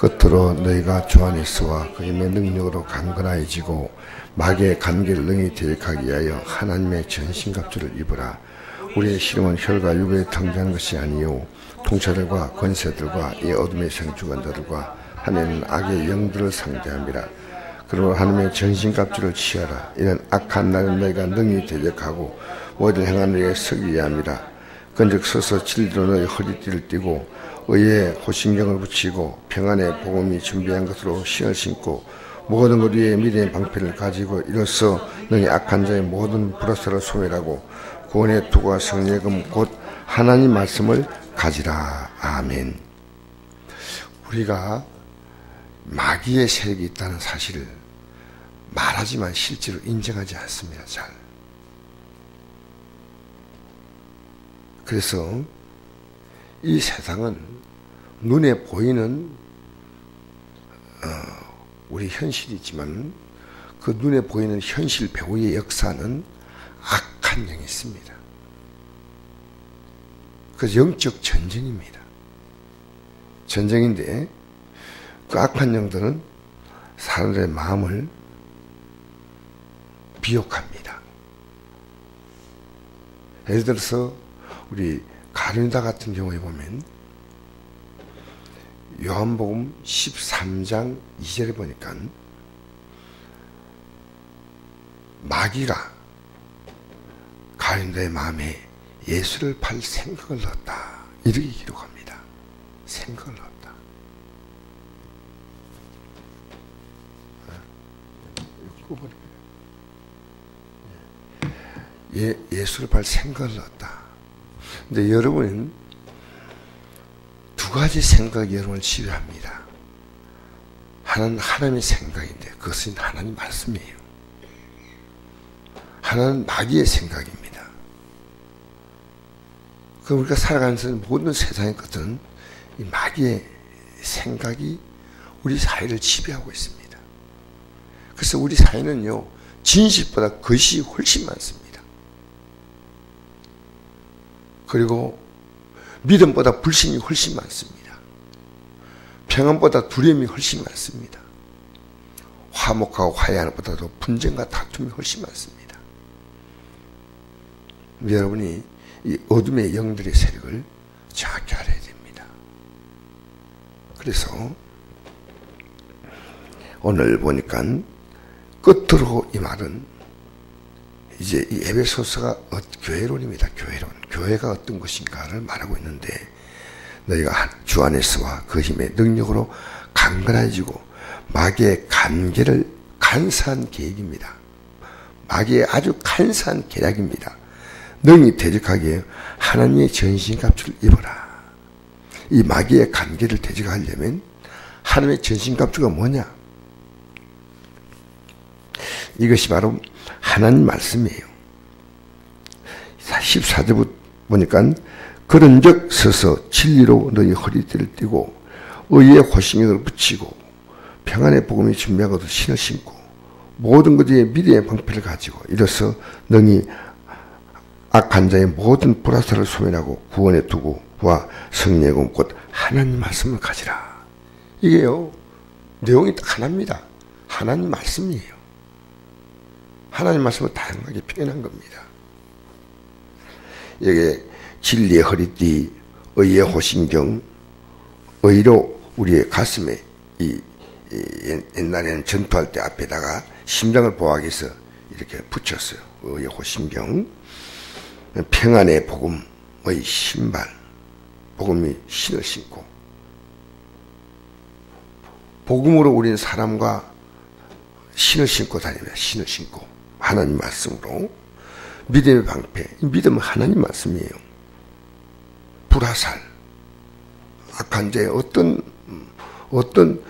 끝으로 너희가 주 안에서와 그 힘의 능력으로 강건해지고 마귀의 관계를 능히 대적하기 위하여 하나님의 전신갑주를 입으라. 우리의 씨름은 혈과 육에 통제하는 것이 아니요 통치자들과 권세들과 이 어둠의 생주관자들과 하나님은 악의 영들을 상대함이라. 그러므로 하나님의 전신갑주를 취하라. 이런 악한 날은 너희가 능히 대적하고 모든 행한 일에 서기 위함이라. 그런즉 서서 진리로 너희 허리띠를 띠고 의의 호신경을 붙이고 평안의 복음이 준비한 것으로 신을 신고 모든 것 위에 미래의 방패를 가지고 이로써 너희 악한 자의 모든 불화살을 소멸하고 구원의 투구와 승리의 금 곧 하나님 말씀을 가지라. 아멘. 우리가 마귀의 세력이 있다는 사실을 말하지만 실제로 인정하지 않습니다. 잘. 그래서 이 세상은 눈에 보이는 우리 현실이지만 그 눈에 보이는 현실 배후의 역사는 악한 영이 있습니다. 그 영적 전쟁입니다. 전쟁인데 그 악한 영들은 사람들의 마음을 비욕합니다. 예를 들어서 우리 가룟유다 같은 경우에 보면 요한복음 13장 2절에 보니까 마귀가 가룟유다의 마음에 예수를 팔 생각을 넣었다. 이렇게 기록합니다. 생각을 넣었다. 예수를 팔 생각을 넣었다. 근데 여러분은 두 가지 생각이 여러분을 지배합니다. 하나는 하나님의 생각인데 그것은 하나님 말씀이에요. 하나는 마귀의 생각입니다. 그럼 우리가 살아가면서 모든 세상의 것들은 이 마귀의 생각이 우리 사회를 지배하고 있습니다. 그래서 우리 사회는요, 진실보다 거짓이 훨씬 많습니다. 그리고 믿음보다 불신이 훨씬 많습니다. 평안보다 두려움이 훨씬 많습니다. 화목하고 화해하는 것보다도 분쟁과 다툼이 훨씬 많습니다. 여러분이 이 어둠의 영들의 세력을 정확히 알아야 됩니다. 그래서 오늘 보니까 끝으로 이 말은 이제 이 에베소서가 교회론입니다. 교회론. 교회가 어떤 것인가를 말하고 있는데 너희가 주 안에서와 그 힘의 능력으로 강건해지고 마귀의 관계를 간사한 계획입니다. 마귀의 아주 간사한 계략입니다. 능히 대적하기에 하나님의 전신갑주를 입어라. 이 마귀의 관계를 대적하려면 하나님의 전신갑주가 뭐냐? 이것이 바로 하나님 말씀이에요. 14절부터 보니까 그런즉 서서 진리로 너희 허리띠를 띠고 의의 호신경을 붙이고 평안의 복음이 준비하고도 신을 신고 모든 것 위에 미래의 방패를 가지고 이로써 능히 악한 자의 모든 불화살을 소멸하고 구원의 투구와 승리의 금 곧 하나님 말씀을 가지라. 이게요, 내용이 딱 하나입니다. 하나님 말씀이에요. 하나님 말씀을 다양하게 표현한 겁니다. 여기에 진리의 허리띠, 의의 호신경, 의로 우리의 가슴에 옛날에는 전투할 때 앞에다가 심장을 보호하기 위해서 이렇게 붙였어요. 의의 호신경, 평안의 복음의 신발, 복음이 신을 신고, 복음으로 우리는 사람과 신을 신고 다닙니다. 신을 신고 하나님 말씀으로 믿음의 방패, 믿음은 하나님 말씀이에요. 불화살, 악한 자의 어떤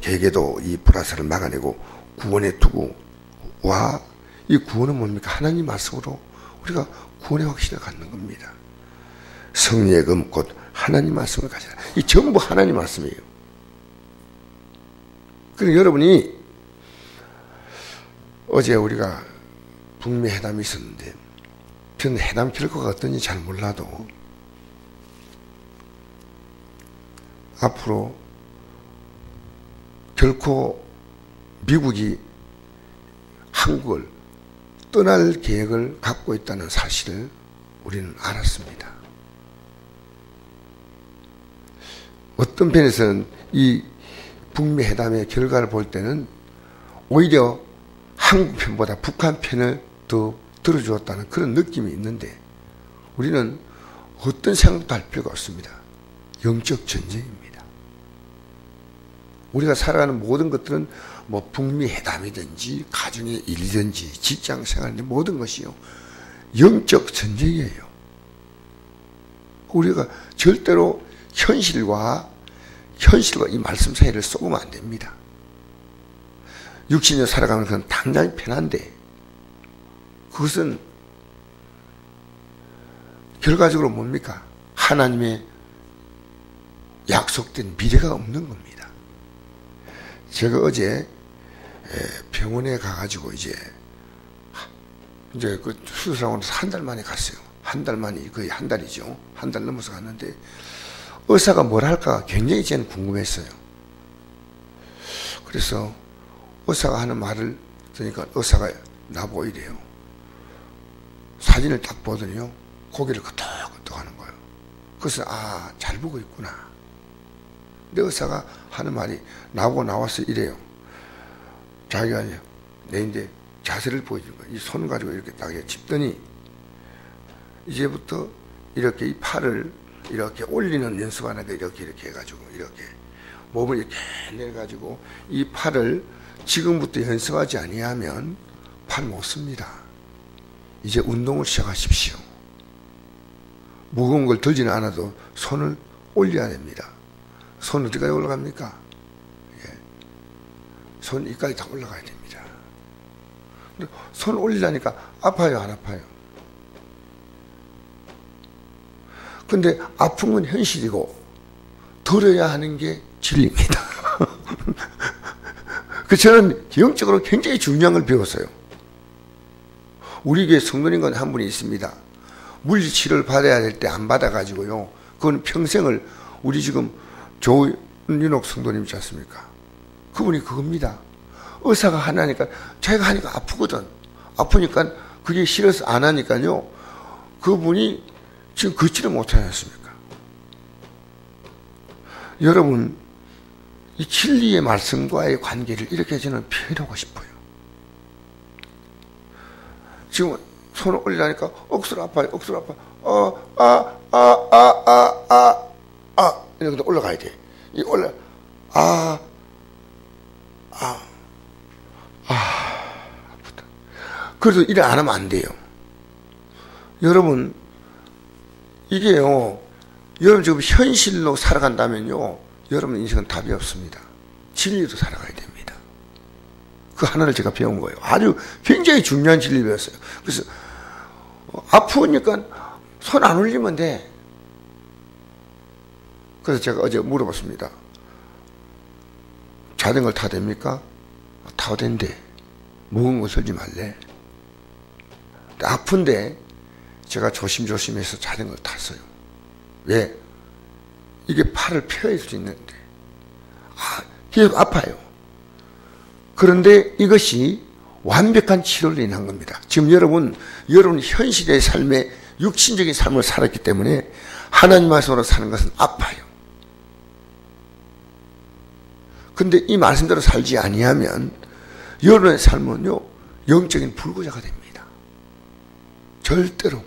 계획에도 이 불화살을 막아내고 구원의 투구와 이 구원은 뭡니까? 하나님 말씀으로 우리가 구원의 확신을 갖는 겁니다. 승리의 금 곧 하나님 말씀을 가지라. 이 전부 하나님 말씀이에요. 그리고 여러분이 어제 우리가 북미 회담이 있었는데 저는 회담 결과가 어떤지 잘 몰라도 앞으로 결코 미국이 한국을 떠날 계획을 갖고 있다는 사실을 우리는 알았습니다. 어떤 편에서는 이 북미 회담의 결과를 볼 때는 오히려 한국 편보다 북한 편을 더 들어주었다는 그런 느낌이 있는데, 우리는 어떤 생각도 할 필요가 없습니다. 영적 전쟁입니다. 우리가 살아가는 모든 것들은 뭐 북미 회담이든지 가정의 일이든지 직장 생활이든지 모든 것이요, 영적 전쟁이에요. 우리가 절대로 현실과 이 말씀 사이를 쏘면 안 됩니다. 육신으로 살아가면 그건 당장히 편한데, 그것은 결과적으로 뭡니까? 하나님의 약속된 미래가 없는 겁니다. 제가 어제 병원에 가가지고 이제 그 수술하고 한 달 만에 갔어요. 한 달 만에, 거의 한 달이죠. 한 달 넘어서 갔는데, 의사가 뭘 할까 굉장히 저는 궁금했어요. 그래서 의사가 하는 말을 들으니까 의사가 나보고 이래요. 사진을 딱 보더니요, 고개를 끄덕끄덕 하는 거예요. 그래서 잘 보고 있구나. 근데 의사가 하는 말이 나보고 나와서 이래요. 자기가 내 이제 자세를 보여주는 거예요. 이 손 가지고 이렇게 딱 짚더니, 이제부터 이렇게 이 팔을 이렇게 올리는 연습하는 게 이렇게 해가지고, 이렇게 몸을 이렇게 내가지고 이 팔을 지금부터 연습하지 아니하면 팔 못 씁니다. 이제 운동을 시작하십시오. 무거운 걸 들지는 않아도 손을 올려야 됩니다. 손 어디까지 올라갑니까? 손 이까지 다 올라가야 됩니다. 근데 손 올리려니까 아파요, 안 아파요? 근데 아픈 건 현실이고 들어야 하는 게 진리입니다. 저는 영적으로 굉장히 중요한 걸 배웠어요. 우리 교회 성도님과 한 분이 있습니다. 물리치료를 받아야 될 때 안 받아가지고요, 그건 평생을, 우리 지금 조윤옥 성도님 있지 않습니까? 그분이 그겁니다. 의사가 하나니까, 자기가 하니까 아프거든. 아프니까 그게 싫어서 안 하니까요, 그분이 지금 걷지를 못하지 않습니까? 여러분, 이 진리의 말씀과의 관계를 이렇게 저는 표현하고 싶어요. 지금 손을 올리려니까 억수로 아파요, 억수로 아파요. 이렇게 올라가야 돼. 이 아프다. 그래도 일 안 하면 안 돼요. 여러분, 이게요, 여러분 지금 현실로 살아간다면요, 여러분 인생은 답이 없습니다. 진리로 살아가야 됩니다. 그 하나를 제가 배운 거예요. 아주 굉장히 중요한 진리를 배웠어요. 그래서 아프니까 손 안 올리면 돼. 그래서 제가 어제 물어봤습니다. 자전거를 타도 됩니까? 타도 된대. 무거운 거 들지 말래. 아픈데 제가 조심조심해서 자전거를 탔어요. 왜? 이게 팔을 펴야 수 있는데, 계속 아파요. 그런데 이것이 완벽한 치료를 인한 겁니다. 지금 여러분 현실의 삶에 육신적인 삶을 살았기 때문에 하나님 말씀으로 사는 것은 아파요. 근데 이 말씀대로 살지 아니하면 여러분의 삶은요, 영적인 불구자가 됩니다. 절대로.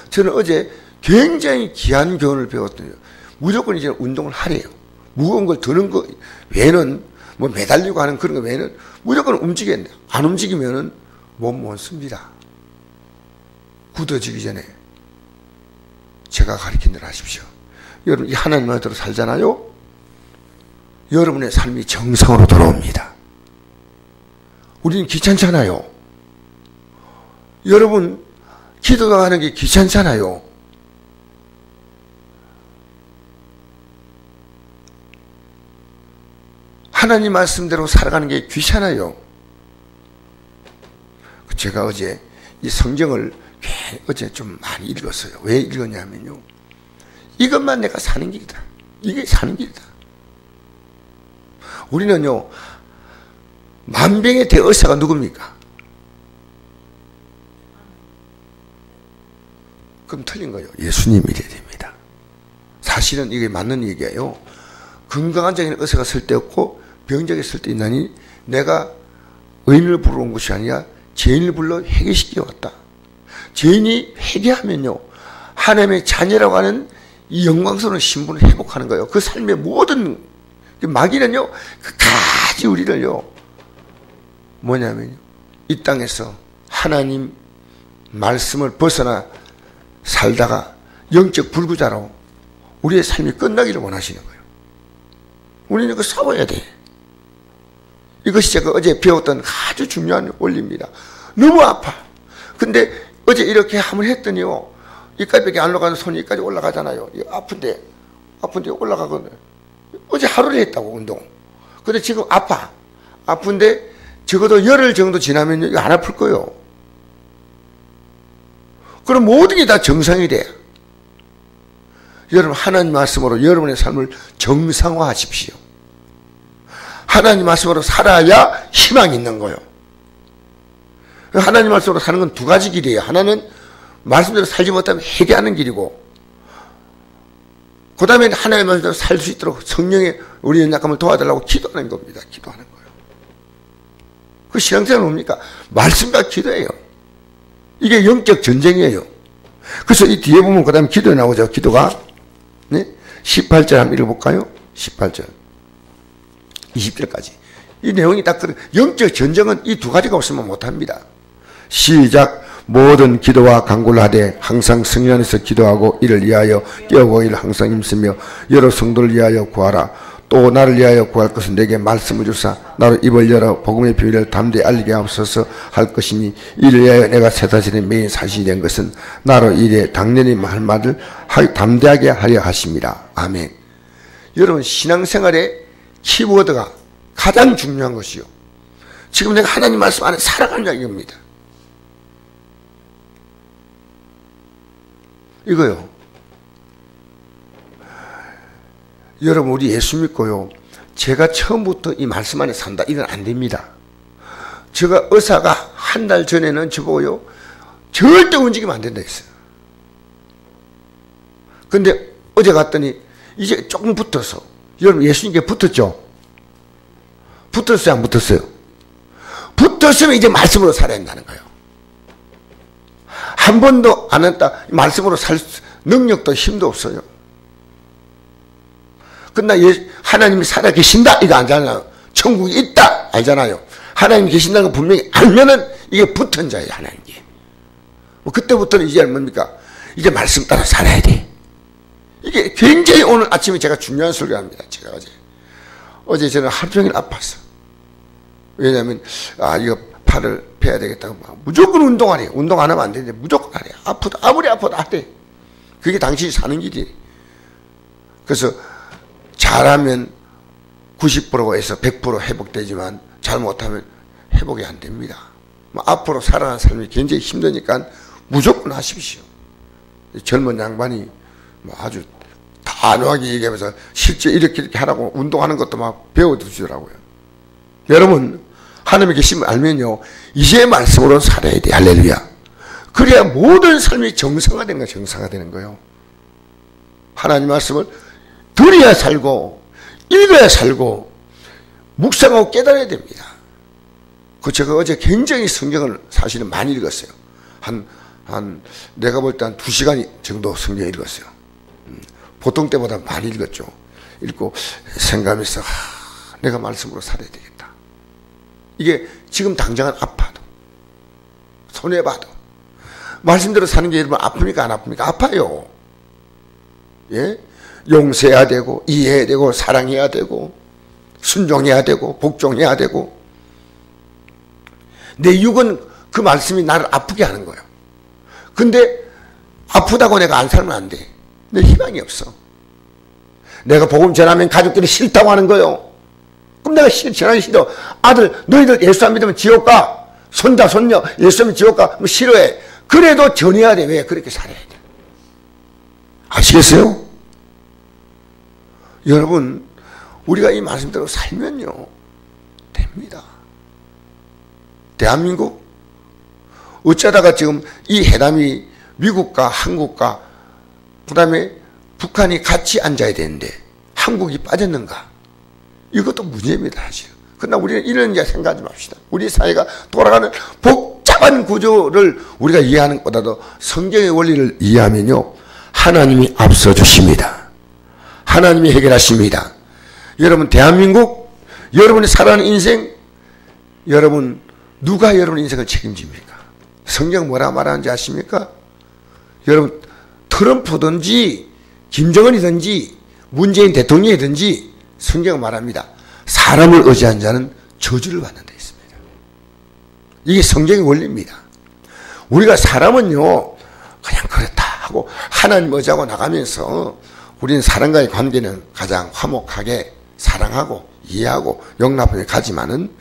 저는 어제 굉장히 귀한 교훈을 배웠더니, 무조건 이제 운동을 하래요. 무거운 걸 드는 거 외에는, 뭐 매달리고 하는 그런 거 외에는 무조건 움직여야 돼. 안 움직이면은 못 씁니다. 굳어지기 전에 제가 가르친 대로 하십시오. 여러분, 이 하나님 말대로 살잖아요? 여러분의 삶이 정상으로 돌아옵니다. 우리는 귀찮잖아요. 여러분, 기도가 하는 게 귀찮잖아요. 하나님 말씀대로 살아가는 게 귀찮아요. 제가 어제 이 성경을 어제 좀 많이 읽었어요. 왜 읽었냐면요, 이것만 내가 사는 길이다. 이게 사는 길이다. 우리는요, 만병의 대의사가 누굽니까? 그럼 틀린 거예요. 예수님이 돼야 됩니다. 사실은 이게 맞는 얘기예요. 건강한 자에는 의사가 쓸데없고 병자에게 쓸데있나니 내가 의인을 부르러 온 것이 아니라 죄인을 불러 회개시켜 왔다. 죄인이 회개하면요, 하나님의 자녀라고 하는 이 영광스러운 신분을 회복하는 거예요. 그 삶의 모든 마귀는요, 끝까지 우리를요, 뭐냐면요, 이 땅에서 하나님 말씀을 벗어나 살다가 영적 불구자로 우리의 삶이 끝나기를 원하시는 거예요. 우리는 이거 싸워야 돼. 이것이 제가 어제 배웠던 아주 중요한 원리입니다. 너무 아파. 근데 어제 이렇게 한번 했더니요, 이까지밖에 안 올라가는 손이 이까지 올라가잖아요. 아픈데 올라가거든요. 어제 하루를 했다고, 운동. 근데 지금 아파. 아픈데 적어도 열흘 정도 지나면요, 이거 안 아플 거예요. 그럼 모든 게 다 정상이 돼. 여러분, 하나님 말씀으로 여러분의 삶을 정상화하십시오. 하나님 말씀으로 살아야 희망이 있는 거예요. 하나님 말씀으로 사는 건 두 가지 길이에요. 하나는 말씀대로 살지 못하면 회개하는 길이고, 그 다음에 하나님 말씀대로 살 수 있도록 성령의 우리 연약함을 도와달라고 기도하는 겁니다. 기도하는 거예요. 그 신앙생활은 뭡니까? 말씀과 기도예요. 이게 영적 전쟁이에요. 그래서 이 뒤에 보면 그 다음에 기도에 나오죠. 기도가. 네? 18절 한번 읽어볼까요? 18절. 20절까지. 이 내용이 딱 그래. 영적 전쟁은 이 두 가지가 없으면 못합니다. 시작. 모든 기도와 간구를 하되 항상 성령 안에서 기도하고 이를 위하여 깨어보기를 항상 힘쓰며 여러 성도를 위하여 구하라. 또 나를 위하여 구할 것은 내게 말씀을 주사 나로 입을 열어 복음의 비밀을 담대히 알리게 하옵소서 할 것이니 이를 위하여 내가 세사실에 매인 사실이 된 것은 나로 이래 당연히 할 말을 담대하게 하려 하십니다. 아멘. 여러분, 신앙생활의 키워드가 가장 중요한 것이요, 지금 내가 하나님 말씀 안에 살아가느냐 이겁니다. 이거요. 여러분, 우리 예수 믿고요, 제가 처음부터 이 말씀 안에 산다, 이건 안 됩니다. 제가 의사가 한 달 전에는 저보고요, 절대 움직이면 안 된다 했어요. 근데 어제 갔더니 이제 조금 붙어서, 여러분, 예수님께 붙었죠? 붙었어요, 안 붙었어요? 붙었으면 이제 말씀으로 살아야 한다는 거예요. 한 번도 안 했다, 말씀으로 살 능력도 힘도 없어요. 그러나 하나님이 살아계신다, 이거 알잖아요. 천국이 있다, 알잖아요. 하나님이 계신다는 거 분명히 알면은 이게 붙은 자예요, 하나님께. 그때부터는 이제 뭡니까? 이제 말씀 따라 살아야 돼. 이게 굉장히 오늘 아침에 제가 중요한 설교를 합니다. 제가 어제 저는 하루 종일 아팠어. 왜냐하면, 이거 팔을 빼야 되겠다고. 무조건 운동하래. 운동 안 하면 안 되는데 무조건 하래. 아프다. 아무리 아파도 하래. 그게 당신이 사는 길이에요. 그래서 잘하면 90%에서 100% 회복되지만 잘못하면 회복이 안 됩니다. 앞으로 살아가는 삶이 굉장히 힘드니까 무조건 하십시오. 젊은 양반이 아주 단호하게 얘기하면서 실제 이렇게 하라고 운동하는 것도 막 배워주시더라고요. 여러분, 하나님의 계심을 알면요, 이제 말씀으로 살아야 돼. 할렐루야. 그래야 모든 삶이 정상화되는 거예요. 정상화되는 거예요. 하나님 말씀을 들어야 살고 읽어야 살고 묵상하고 깨달아야 됩니다. 제가 어제 굉장히 성경을 사실은 많이 읽었어요. 내가 볼 때 한 2시간 정도 성경 읽었어요. 보통 때보다 많이 읽었죠. 읽고 생각하면서 내가 말씀으로 살아야 되겠다. 이게 지금 당장은 아파도 손해봐도 말씀대로 사는 게 여러분 아픕니까 안 아픕니까? 아파요. 예? 용서해야 되고 이해해야 되고 사랑해야 되고 순종해야 되고 복종해야 되고 내 육은 그 말씀이 나를 아프게 하는 거예요. 근데 아프다고 내가 안 살면 안 돼. 내 희망이 없어. 내가 복음 전하면 가족들이 싫다고 하는 거예요. 그럼 내가 전하기 싫어. 아들 너희들 예수 안 믿으면 지옥 가. 손자 손녀 예수 안 믿으면 지옥 가. 뭐 싫어해. 그래도 전해야 돼. 왜? 그렇게 살아야 돼. 아시겠어요? 여러분, 우리가 이 말씀대로 살면요 됩니다. 대한민국 어쩌다가 지금 이 회담이 미국과 한국과 그 다음에 북한이 같이 앉아야 되는데 한국이 빠졌는가? 이것도 문제입니다 사실. 그러나 우리는 이런 이제 생각하지 맙시다. 우리 사회가 돌아가는 복잡한 구조를 우리가 이해하는 것보다도 성경의 원리를 이해하면요 하나님이 앞서 주십니다. 하나님이 해결하십니다. 여러분 대한민국, 여러분이 살아가는 인생, 여러분 누가 여러분 인생을 책임집니까? 성경 뭐라 말하는지 아십니까? 여러분 트럼프든지 김정은이든지 문재인 대통령이든지 성경은 말합니다. 사람을 의지한 자는 저주를 받는 데 있습니다. 이게 성경의 원리입니다. 우리가 사람은요 그냥 그렇다 하고 하나님 의지하고 나가면서 우리는 사람과의 관계는 가장 화목하게 사랑하고 이해하고 용납하며 가지만은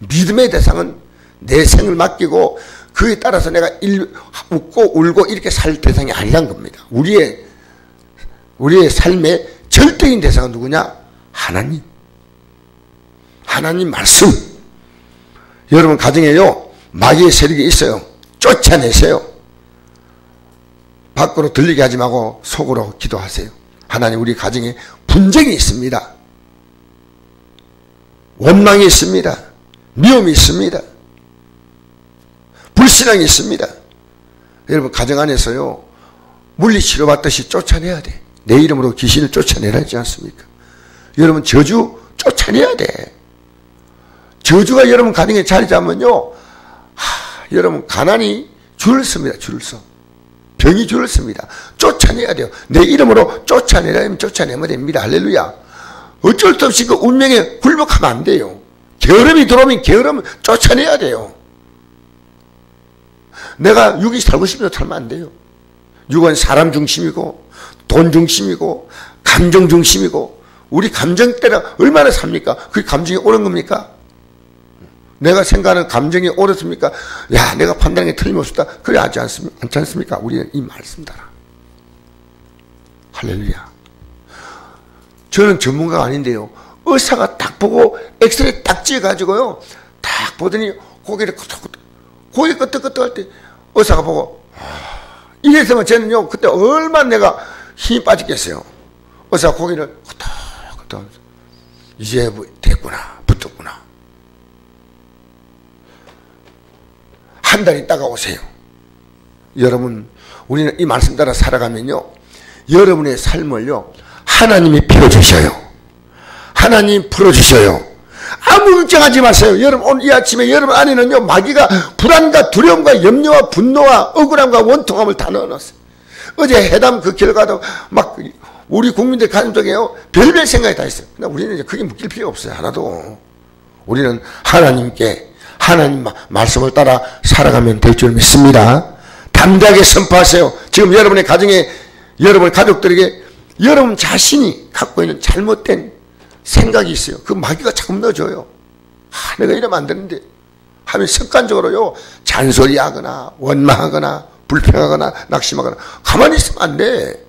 믿음의 대상은 내 생을 맡기고 그에 따라서 내가 웃고 울고 이렇게 살 대상이 아니란 겁니다. 우리의 삶의 절대적인 대상은 누구냐? 하나님. 하나님 말씀. 여러분 가정에요 마귀의 세력이 있어요. 쫓아내세요. 밖으로 들리게 하지 말고 속으로 기도하세요. 하나님 우리 가정에 분쟁이 있습니다. 원망이 있습니다. 미움이 있습니다. 불신앙이 있습니다. 여러분 가정 안에서요 물리치료 받듯이 쫓아내야 돼. 내 이름으로 귀신을 쫓아내라 하지 않습니까? 여러분 저주 쫓아내야 돼. 저주가 여러분 가정에 자리 잡으면요 여러분 가난이 줄을 섭니다. 줄을 서. 병이 줄을 섭니다. 쫓아내야 돼요. 내 이름으로 쫓아내라 하면 쫓아내면 됩니다. 할렐루야. 어쩔 수 없이 그 운명에 굴복하면 안 돼요. 게으름이 들어오면 게으름을 쫓아내야 돼요. 내가 육이 살고 싶어도 살면 안 돼요. 육은 사람 중심이고 돈 중심이고 감정 중심이고 우리 감정 때문에 얼마나 삽니까? 그 감정이 옳은 겁니까? 내가 생각하는 감정이 옳았습니까? 야 내가 판단한 게 틀림없었다. 그래 하지 않습니까? 우리는 이 말씀 따라. 할렐루야. 저는 전문가가 아닌데요. 의사가 딱 보고 엑스레이 딱 찍어가지고요. 딱 보더니 고개를 고개 끄덕끄덕할 때 의사가 보고 이랬으면 저는요 그때 얼마나 내가 힘이 빠졌겠어요. 의사가 고개를 끄덕끄덕 이제 됐구나 붙었구나. 한 달 있다가 오세요. 여러분 우리는 이 말씀 따라 살아가면요 여러분의 삶을요 하나님이 풀어주셔요. 하나님 풀어주셔요. 아무 걱정하지 마세요. 여러분 오늘 이 아침에 여러분 안에는요 마귀가 불안과 두려움과 염려와 분노와 억울함과 원통함을 다 넣어놨어요. 어제 회담 그 결과도 막 우리 국민들 가슴 속에요 별별 생각이 다 있어요. 근데 우리는 이제 그게 묶일 필요 없어요. 하나도. 우리는 하나님께 하나님 말씀을 따라 살아가면 될 줄 믿습니다. 담대하게 선포하세요. 지금 여러분의 가정에 여러분 가족들에게 여러분 자신이 갖고 있는 잘못된 생각이 있어요. 그 마귀가 자꾸 넣어줘요. 내가 이러면 안 되는데 하면 습관적으로요 잔소리하거나 원망하거나 불평하거나 낙심하거나 가만히 있으면 안 돼.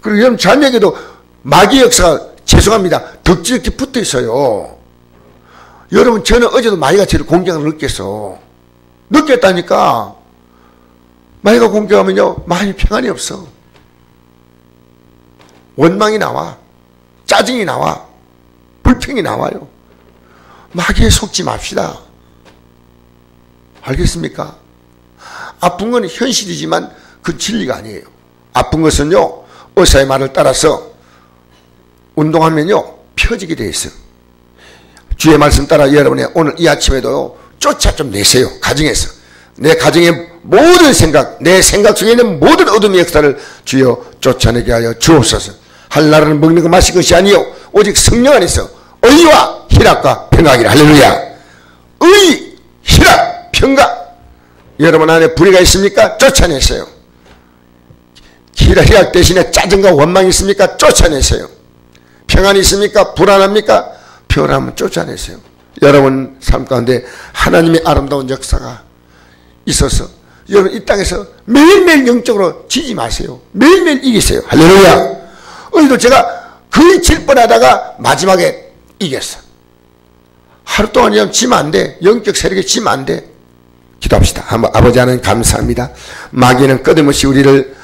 그리고 여러분 자녀에게도 마귀 역사가 죄송합니다 덕지덕지 붙어 있어요. 여러분 저는 어제도 마귀가 저를 공격을 느꼈다니까. 마귀가 공격하면요 마음이 평안이 없어. 원망이 나와. 짜증이 나와. 불평이 나와요. 마귀에 속지 맙시다. 알겠습니까? 아픈 건 현실이지만 그 진리가 아니에요. 아픈 것은요 의사의 말을 따라서 운동하면요 펴지게 돼 있어요. 주의 말씀 따라 여러분의 오늘 이 아침에도 쫓아 좀 내세요. 가정에서 내 가정의 모든 생각, 내 생각 속에 있는 모든 어둠의 역사를 주여 쫓아내게 하여 주옵소서. 할 나라는 먹는 것 마실 것이 아니요 오직 성령 안에서 의와 희락과 평강이라. 할렐루야. 의, 희락, 평강. 여러분 안에 불의가 있습니까? 쫓아내세요. 희락 대신에 짜증과 원망이 있습니까? 쫓아내세요. 평안이 있습니까? 불안합니까? 평안하면 쫓아내세요. 여러분 삶 가운데 하나님의 아름다운 역사가 있어서 여러분 이 땅에서 매일매일 영적으로 지지 마세요. 매일매일 이기세요. 할렐루야. 어제도 제가 거의 질 뻔하다가 마지막에 이겼어. 하루 동안 그냥 지면 안 돼. 영적 세력에 지면 안 돼. 기도합시다. 한번 아버지 하나님 감사합니다. 마귀는 끊임없이 우리를